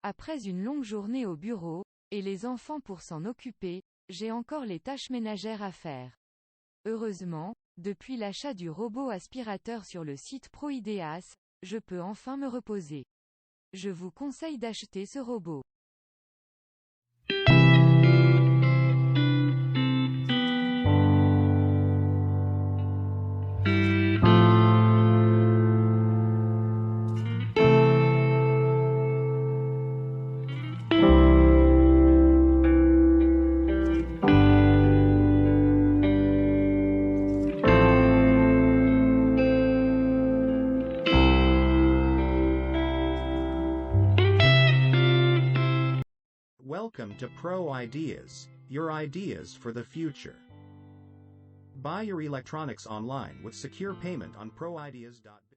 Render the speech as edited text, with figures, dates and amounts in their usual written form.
Après une longue journée au bureau, et les enfants pour s'en occuper, j'ai encore les tâches ménagères à faire. Heureusement, depuis l'achat du robot aspirateur sur le site ProIdeas, je peux enfin me reposer. Je vous conseille d'acheter ce robot. Welcome to Pro Ideas, your ideas for the future. Buy your electronics online with secure payment on proideas.com.